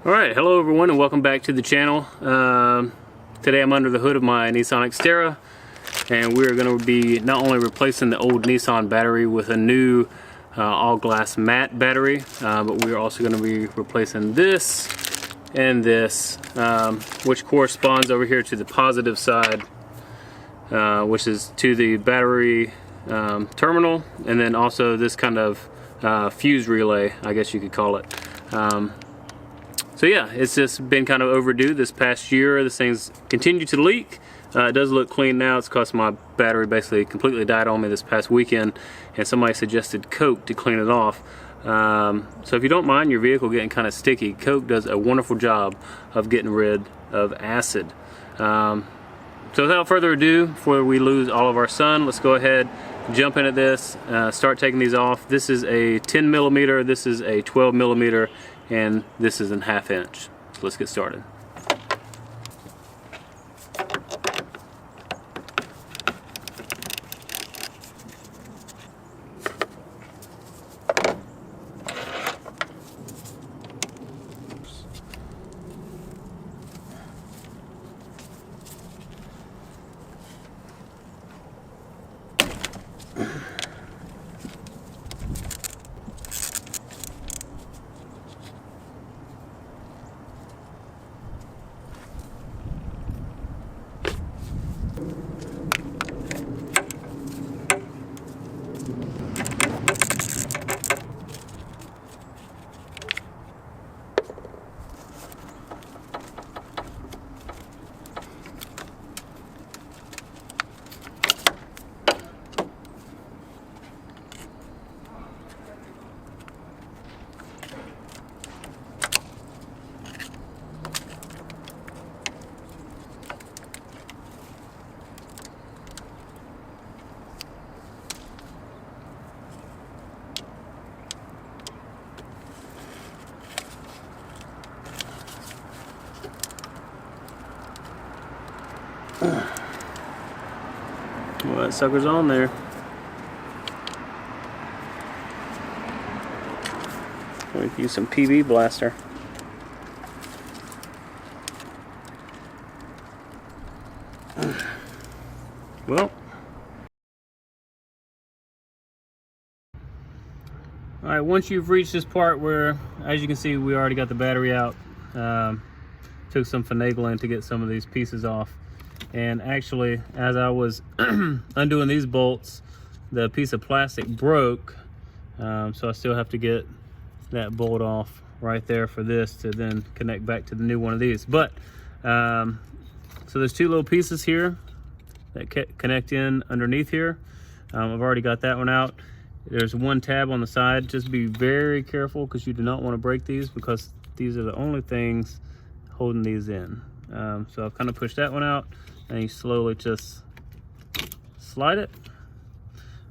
Alright, hello everyone and welcome back to the channel. Today I'm under the hood of my Nissan Xterra, and we're going to be not only replacing the old Nissan battery with a new all glass matte battery, but we're also going to be replacing this and this, which corresponds over here to the positive side, which is to the battery terminal, and then also this kind of fuse relay, I guess you could call it. So yeah, it's just been kind of overdue this past year. This thing's continued to leak. It does look clean now. It's because my battery basically completely died on me this past weekend, and somebody suggested Coke to clean it off. So if you don't mind your vehicle getting kind of sticky, Coke does a wonderful job of getting rid of acid. So without further ado, before we lose all of our sun, let's go ahead, jump into this, start taking these off. This is a 10 millimeter, this is a 12 millimeter, and this is a 1/2 inch. So let's get started. Well, that sucker's on there. We can use some PB blaster. Well, alright, once you've reached this part where, as you can see, we already got the battery out, took some finagling to get some of these pieces off. And actually, as I was undoing these bolts, the piece of plastic broke, so I still have to get that bolt off right there for this to then connect back to the new one of these. But so there's two little pieces here that connect in underneath here. I've already got that one out. There's one tab on the side. Just be very careful, because you do not want to break these, because these are the only things holding these in. So I've kind of pushed that one out, and you slowly just slide it,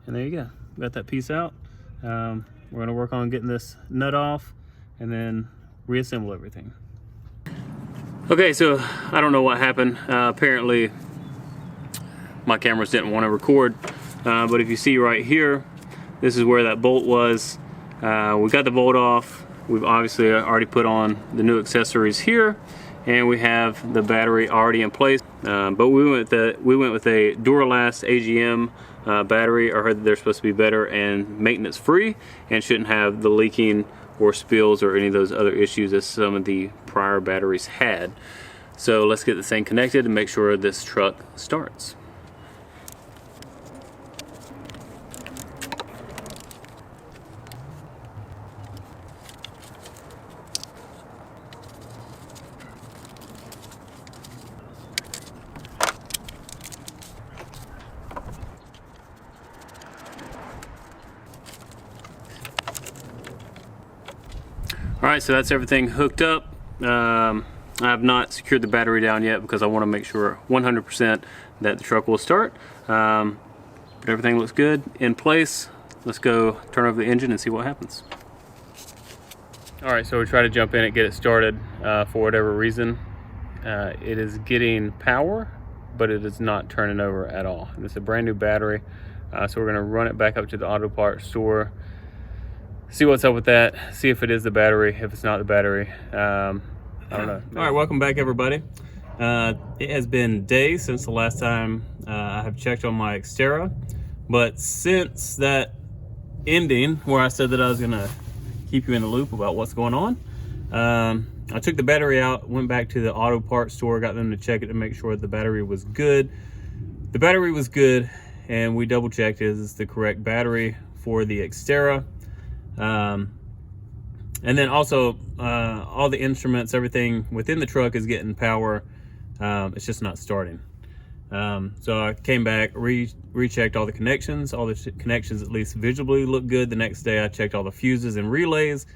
and there you go. Got that piece out. We're going to work on getting this nut off and then reassemble everything. Okay, so I don't know what happened. Apparently my cameras didn't want to record, but if you see right here, this is where that bolt was. We got the bolt off. We've obviously already put on the new accessories here, and we have the battery already in place. But we went with a Duralast AGM battery. I heard that they're supposed to be better and maintenance free, and shouldn't have the leaking or spills or any of those other issues as some of the prior batteries had. So let's get this thing connected and make sure this truck starts. Alright, so that's everything hooked up. I have not secured the battery down yet, because I want to make sure 100% that the truck will start. But everything looks good, in place. Let's go turn over the engine and see what happens. Alright, so we try to jump in and get it started. For whatever reason, it is getting power, but it is not turning over at all. And it's a brand new battery, so we're going to run it back up to the auto parts store, see what's up with that, see if it is the battery. If it's not the battery, I don't know. All right, welcome back, everybody. It has been days since the last time I have checked on my Xterra, but since that ending where I said that I was gonna keep you in the loop about what's going on, I took the battery out, went back to the auto parts store, got them to check it to make sure the battery was good. The battery was good, and we double checked it is the correct battery for the Xterra. And then also all the instruments, everything within the truck is getting power. It's just not starting. So I came back, rechecked all the connections. All the connections at least visually look good. The next day I checked all the fuses and relays.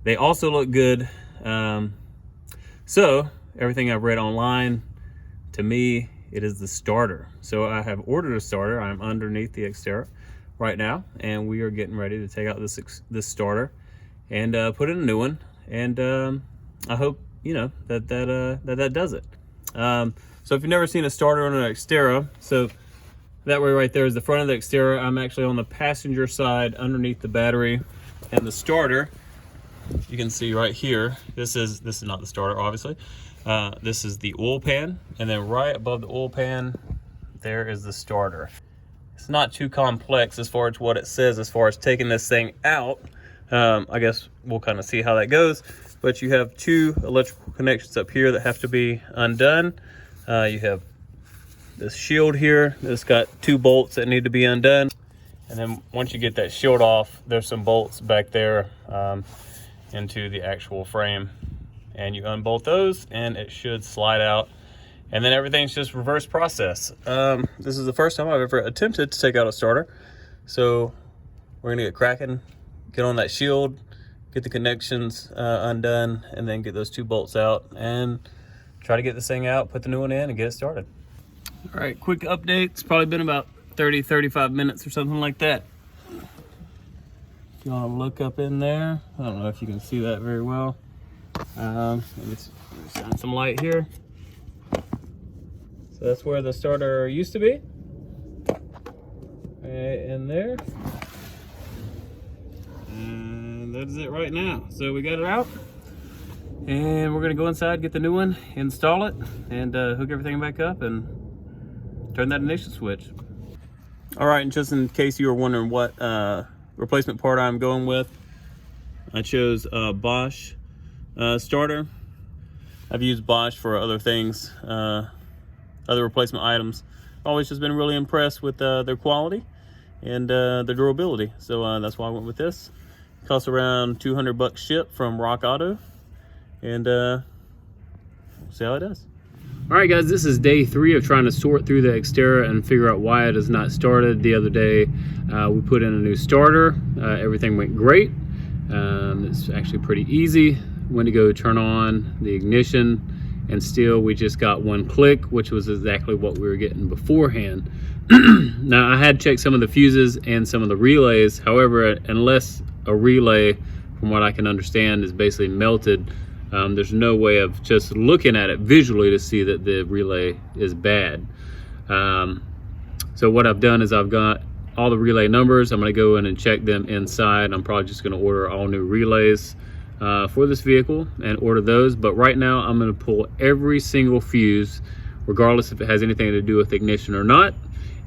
They also look good. So everything I've read online, to me, it is the starter. So I have ordered a starter. I'm underneath the Xterra right now, and we are getting ready to take out this starter and put in a new one. And I hope that does it. So if you've never seen a starter on an Xterra, so that way right there is the front of the Xterra. I'm actually on the passenger side underneath the battery, and the starter, you can see right here, this is not the starter, obviously. This is the oil pan, and then right above the oil pan there is the starter. It's not too complex as far as what it says as far as taking this thing out. I guess we'll kind of see how that goes, but you have two electrical connections up here that have to be undone. You have this shield here that's got two bolts that need to be undone, and then once you get that shield off, there's some bolts back there into the actual frame, and you unbolt those and it should slide out, and then everything's just reverse process. This is the first time I've ever attempted to take out a starter, so we're gonna get cracking, get on that shield, get the connections undone, and then get those two bolts out and try to get this thing out, put the new one in, and get it started. All right, quick update. It's probably been about 30-35 minutes or something like that. If you want to look up in there, I don't know if you can see that very well. Let me shine some light here. So that's where the starter used to be, right in there. And that is it right now. So we got it out, and we're gonna go inside, get the new one, install it, and hook everything back up and turn that ignition switch. All right, and just in case you were wondering what replacement part I'm going with, I chose Bosch starter. I've used Bosch for other things, other replacement items. Always just been really impressed with their quality and their durability. So that's why I went with this. It costs around $200 shipped from Rock Auto, and we'll see how it does. All right, guys, this is day 3 of trying to sort through the Xterra and figure out why it has not started. The other day, we put in a new starter. Everything went great. It's actually pretty easy. Went to go turn on the ignition, and still we just got one click, which was exactly what we were getting beforehand. Now, I had checked some of the fuses and some of the relays. However, unless a relay, from what I can understand, is basically melted, there's no way of just looking at it visually to see that the relay is bad. So what I've done is I've got all the relay numbers. I'm going to go in and check them inside. I'm probably just going to order all new relays for this vehicle and order those. But right now I'm going to pull every single fuse, regardless if it has anything to do with ignition or not,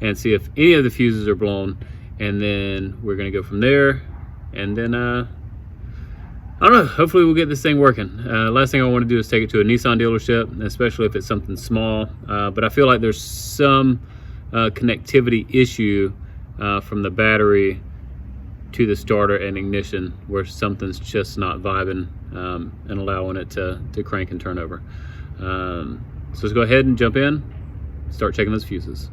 and see if any of the fuses are blown, and then we're going to go from there. And then I don't know, hopefully we'll get this thing working. Last thing I want to do is take it to a Nissan dealership, especially if it's something small. But I feel like there's some connectivity issue from the battery to the starter and ignition, where something's just not vibing and allowing it to crank and turn over. So let's go ahead and jump in, start checking those fuses.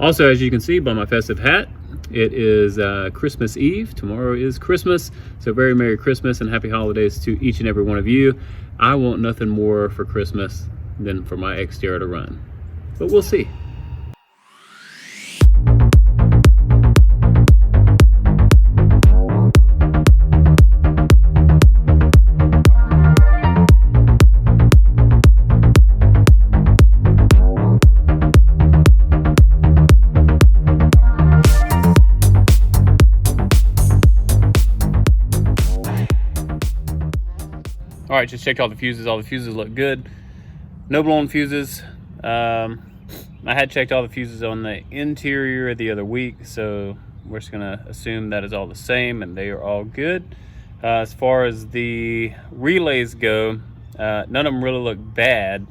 Also, as you can see by my festive hat, it is Christmas Eve. Tomorrow is Christmas. So very Merry Christmas and Happy Holidays to each and every one of you. I want nothing more for Christmas than for my Xterra to run. But we'll see. All right, just checked all the fuses. All the fuses look good. No blown fuses. I had checked all the fuses on the interior the other week, so we're just gonna assume that is all the same and they are all good. As far as the relays go, none of them really look bad,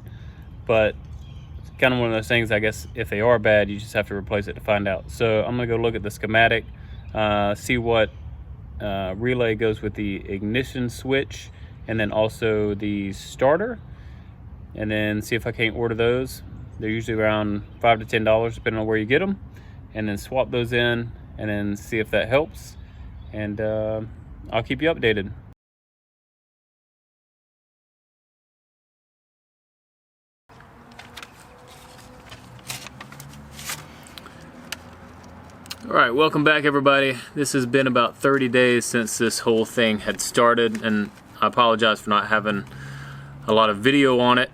but it's kind of one of those things, I guess, if they are bad, you just have to replace it to find out. So I'm gonna go look at the schematic, see what relay goes with the ignition switch, and then also the starter, and then see if I can't order those. They're usually around $5 to $10 depending on where you get them, and then swap those in and then see if that helps, and I'll keep you updated. All right, welcome back everybody. This has been about 30 days since this whole thing had started, and I apologize for not having a lot of video on it.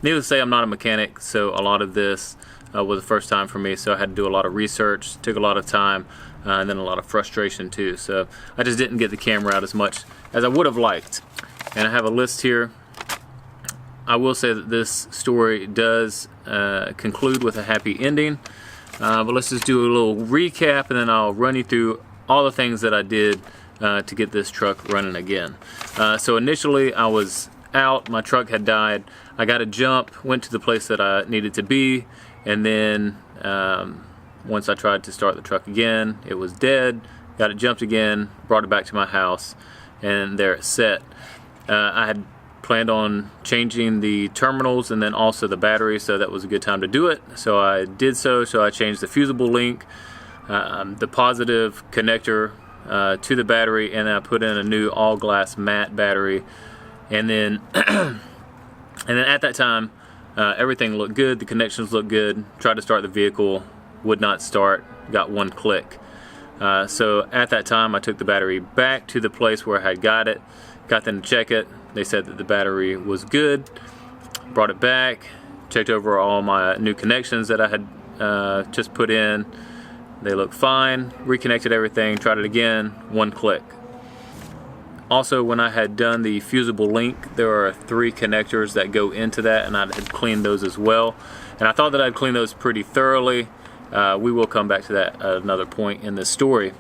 Needless to say, I'm not a mechanic, so a lot of this was the first time for me, so I had to do a lot of research, took a lot of time, and then a lot of frustration too. So I just didn't get the camera out as much as I would have liked. And I have a list here. I will say that this story does conclude with a happy ending, but let's just do a little recap, and then I'll run you through all the things that I did to get this truck running again. So initially I was out, my truck had died. I got a jump, went to the place that I needed to be, and then once I tried to start the truck again, it was dead. Got it jumped again, brought it back to my house, and there it sat. I had planned on changing the terminals and then also the battery, so that was a good time to do it. So I did so. So I changed the fusible link, the positive connector to the battery, and I put in a new all glass matte battery, and then and then at that time everything looked good, the connections looked good. Tried to start the vehicle, would not start, got one click. So at that time I took the battery back to the place where I had got it, got them to check it. They said that the battery was good, brought it back, checked over all my new connections that I had just put in. They looked fine, reconnected everything, tried it again, one click. Also, when I had done the fusible link, there are 3 connectors that go into that, and I had cleaned those as well. And I thought that I'd clean those pretty thoroughly. We will come back to that at another point in this story.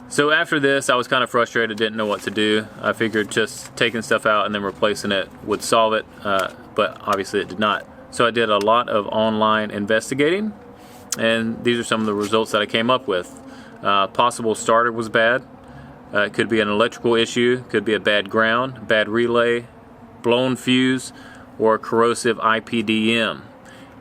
So after this, I was kind of frustrated, didn't know what to do. I figured just taking stuff out and then replacing it would solve it, but obviously it did not. So I did a lot of online investigating, and these are some of the results that I came up with. Possible starter was bad. It could be an electrical issue, could be a bad ground, bad relay, blown fuse, or corrosive IPDM.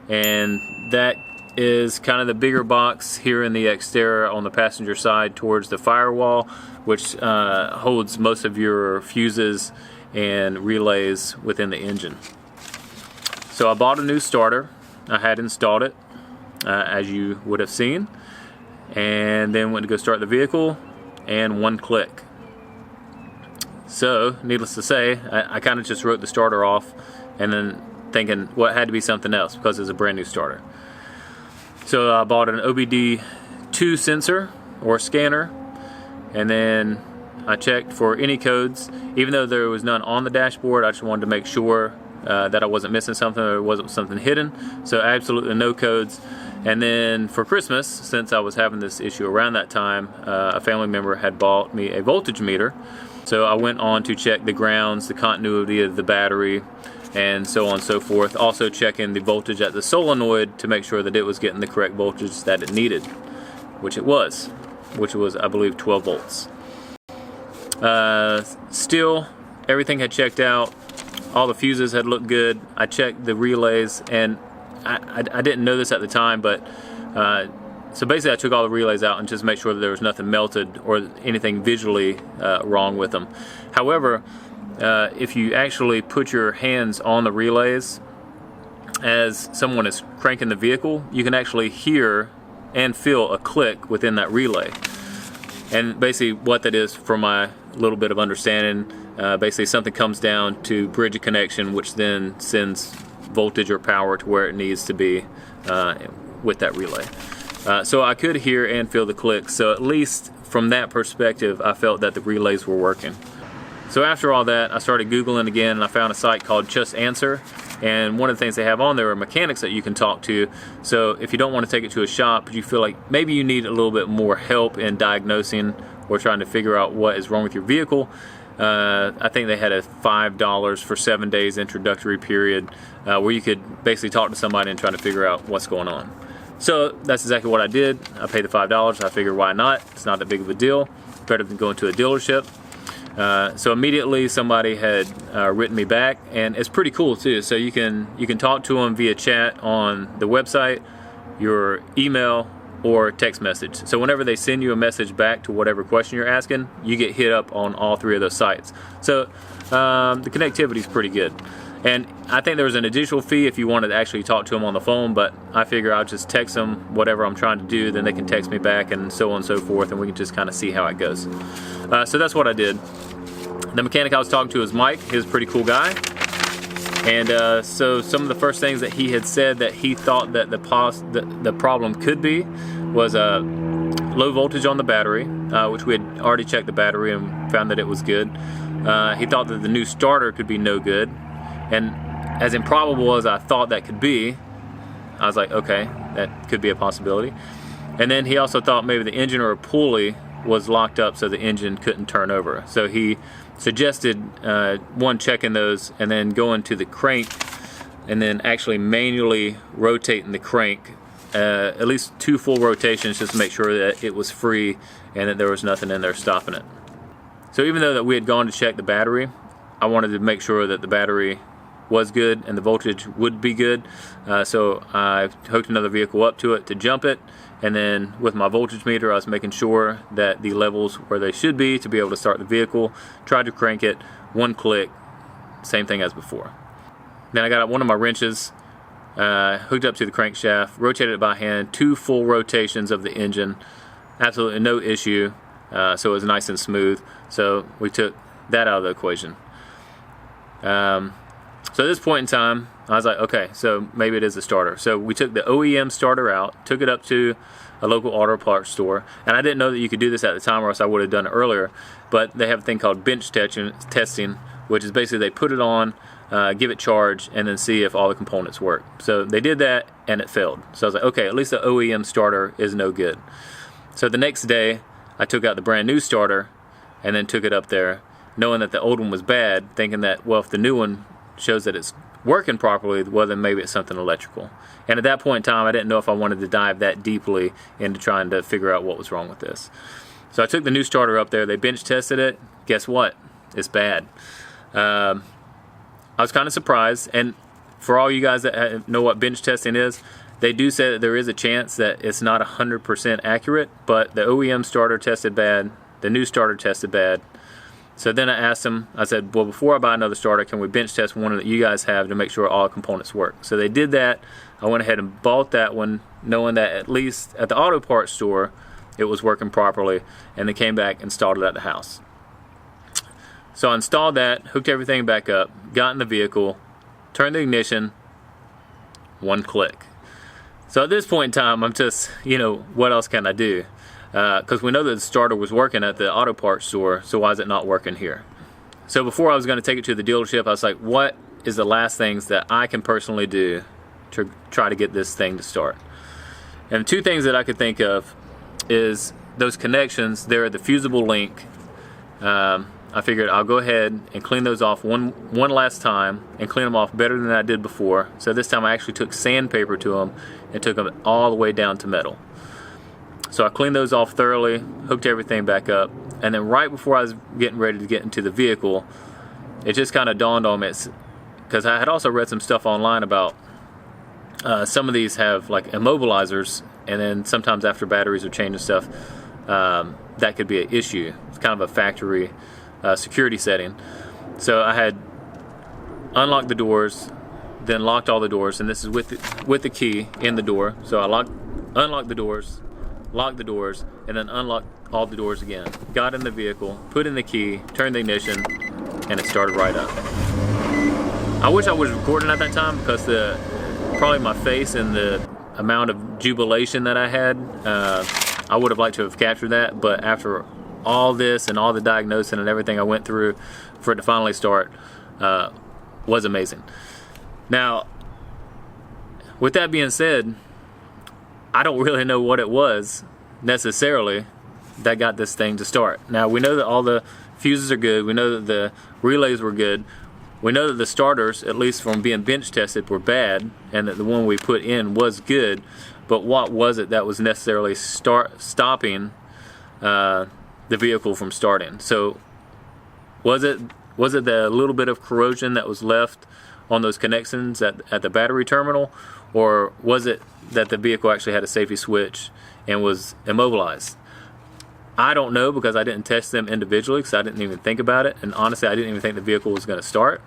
And that is kind of the bigger box here in the Xterra on the passenger side towards the firewall, which holds most of your fuses and relays within the engine. So I bought a new starter. I had installed it, as you would have seen, and then went to go start the vehicle, and one click. So needless to say, I kind of just wrote the starter off, and then thinking, well, it had to be something else because it's a brand new starter. So I bought an OBD2 sensor or scanner, and then I checked for any codes. Even though there was none on the dashboard, I just wanted to make sure that I wasn't missing something or there wasn't something hidden. So absolutely no codes. And then for Christmas, since I was having this issue around that time, a family member had bought me a voltage meter. So I went on to check the grounds, the continuity of the battery, and so on and so forth. Also checking the voltage at the solenoid to make sure that it was getting the correct voltage that it needed, which it was, I believe, 12 volts. Still, everything had checked out. All the fuses had looked good. I checked the relays, and I didn't know this at the time, but so basically I took all the relays out and just made sure that there was nothing melted or anything visually wrong with them. However, if you actually put your hands on the relays as someone is cranking the vehicle, you can actually hear and feel a click within that relay. And basically what that is, from my little bit of understanding, basically something comes down to bridge a connection, which then sends voltage or power to where it needs to be with that relay. So I could hear and feel the clicks, so at least from that perspective I felt that the relays were working. So after all that, I started Googling again, and I found a site called Just Answer. And one of the things they have on there are mechanics that you can talk to. So if you don't want to take it to a shop, but you feel like maybe you need a little bit more help in diagnosing or trying to figure out what is wrong with your vehicle, I think they had a $5 for 7 days introductory period where you could basically talk to somebody and try to figure out what's going on. So that's exactly what I did. I paid the $5. I figured, why not? It's not that big of a deal. Better than going to a dealership. So immediately somebody had written me back, and it's pretty cool too. So you can talk to them via chat on the website, your email, or text message. So whenever they send you a message back to whatever question you're asking, you get hit up on all three of those sites. So the connectivity is pretty good. And I think there was an additional fee if you wanted to actually talk to them on the phone, but I figure I'll just text them whatever I'm trying to do, then they can text me back, and so on and so forth, and we can just kind of see how it goes. So that's what I did. The mechanic I was talking to is Mike. He's a pretty cool guy. And so some of the first things that he had said that he thought that the problem could be was low voltage on the battery, which we had already checked the battery and found that it was good. He thought that the new starter could be no good. And as improbable as I thought that could be, I was like, okay, that could be a possibility. And then he also thought maybe the engine or a pulley was locked up so the engine couldn't turn over. So he suggested one, checking those, and then going to the crank and then actually manually rotating the crank at least 2 full rotations just to make sure that it was free and that there was nothing in there stopping it. So even though that we had gone to check the battery, I wanted to make sure that the battery was good and the voltage would be good. So I hooked another vehicle up to it to jump it, and then with my voltage meter I was making sure that the levels where they should be to be able to start the vehicle. Tried to crank it, 1 click, same thing as before. Then I got one of my wrenches, hooked up to the crankshaft, rotated it by hand, 2 full rotations of the engine, absolutely no issue. So it was nice and smooth. So we took that out of the equation. So at this point in time, I was like, okay, so maybe it is a starter. So we took the OEM starter out, took it up to a local auto parts store, and I didn't know that you could do this at the time, or else I would have done it earlier. But they have a thing called bench testing, which is basically they put it on, give it charge, and then see if all the components work. So they did that, and it failed. So I was like, okay, at least the OEM starter is no good. So the next day, I took out the brand new starter, and then took it up there, knowing that the old one was bad, thinking that, well, if the new one shows that it's working properly, well, then maybe it's something electrical. And at that point in time, I didn't know if I wanted to dive that deeply into trying to figure out what was wrong with this. So I took the new starter up there, they bench tested it. Guess what? It's bad. I was kind of surprised, and for all you guys that know what bench testing is, they do say that there is a chance that it's not 100% accurate, but the OEM starter tested bad, the new starter tested bad. So then I asked them, I said, well, before I buy another starter, can we bench test one that you guys have to make sure all components work? So they did that. I went ahead and bought that one, knowing that at least at the auto parts store, it was working properly, and they came back and installed it at the house. So I installed that, hooked everything back up, got in the vehicle, turned the ignition, 1 click. So at this point in time, I'm just, what else can I do? Because we know that the starter was working at the auto parts store, so why is it not working here? So before I was going to take it to the dealership, I was like, what is the last things that I can personally do to try to get this thing to start? And 2 things that I could think of is those connections there at the fusible link. I figured I'll go ahead and clean those off one last time and clean them off better than I did before. So this time I actually took sandpaper to them and took them all the way down to metal. So I cleaned those off thoroughly, hooked everything back up, and then right before I was getting ready to get into the vehicle, it just kind of dawned on me, because I had also read some stuff online about some of these have like immobilizers, and then sometimes after batteries are changed and stuff, that could be an issue. It's kind of a factory security setting. So I had unlocked the doors, then locked all the doors, and this is with the key in the door. So I unlocked the doors, locked the doors, and then unlocked all the doors again. Got in the vehicle, put in the key, turned the ignition, and it started right up. I wish I was recording at that time, because probably my face and the amount of jubilation that I had, I would have liked to have captured that. But after all this and all the diagnosing and everything I went through for it to finally start was amazing. Now, with that being said, I don't really know what it was necessarily that got this thing to start. Now, we know that all the fuses are good. We know that the relays were good. We know that the starters, at least from being bench tested, were bad, and that the one we put in was good. But what was it that was necessarily stopping the vehicle from starting? So was it the little bit of corrosion that was left on those connections at the battery terminal, or was it that the vehicle actually had a safety switch and was immobilized? I don't know, because I didn't test them individually, because I didn't even think about it, and honestly I didn't even think the vehicle was going to start.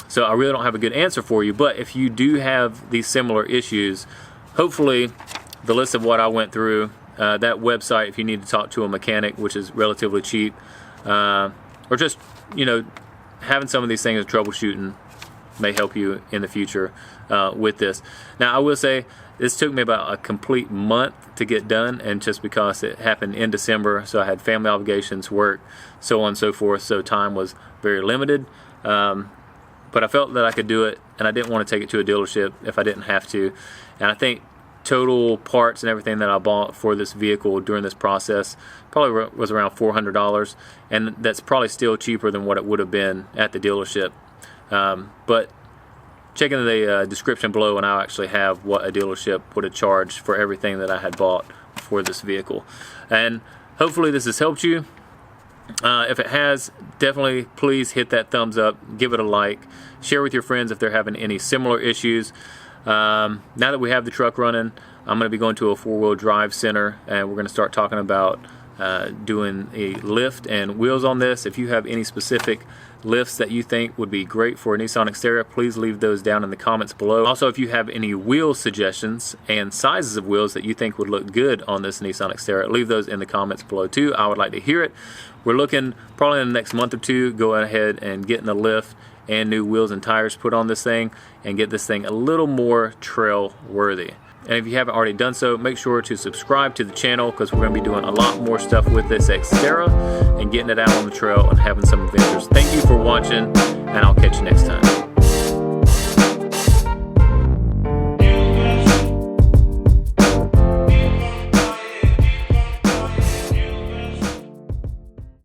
So I really don't have a good answer for you. But if you do have these similar issues, hopefully the list of what I went through, that website, if you need to talk to a mechanic, which is relatively cheap, or just, you know, having some of these things troubleshooting may help you in the future with this. Now, I will say this took me about a complete month to get done, and just because it happened in December, so I had family obligations, work, so on and so forth, so time was very limited. But I felt that I could do it, and I didn't want to take it to a dealership if I didn't have to. And I think total parts and everything that I bought for this vehicle during this process probably was around $400, and that's probably still cheaper than what it would have been at the dealership. But check in the description below, and I'll actually have what a dealership would have charged for everything that I had bought for this vehicle. And hopefully this has helped you. If it has, definitely please hit that thumbs up, give it a like, share with your friends if they're having any similar issues. Now that we have the truck running, I'm going to be going to a 4-wheel drive center, and we're going to start talking about doing a lift and wheels on this. If you have any specific lifts that you think would be great for a Nissan Xterra, please leave those down in the comments below. Also, if you have any wheel suggestions and sizes of wheels that you think would look good on this Nissan Xterra, leave those in the comments below too. I would like to hear it. We're looking probably in the next month or two, go ahead and get in the lift and new wheels and tires put on this thing and get this thing a little more trail worthy. And if you haven't already done so, make sure to subscribe to the channel, because we're going to be doing a lot more stuff with this Xterra and getting it out on the trail and having some adventures. Thank you for watching, and I'll catch you next time.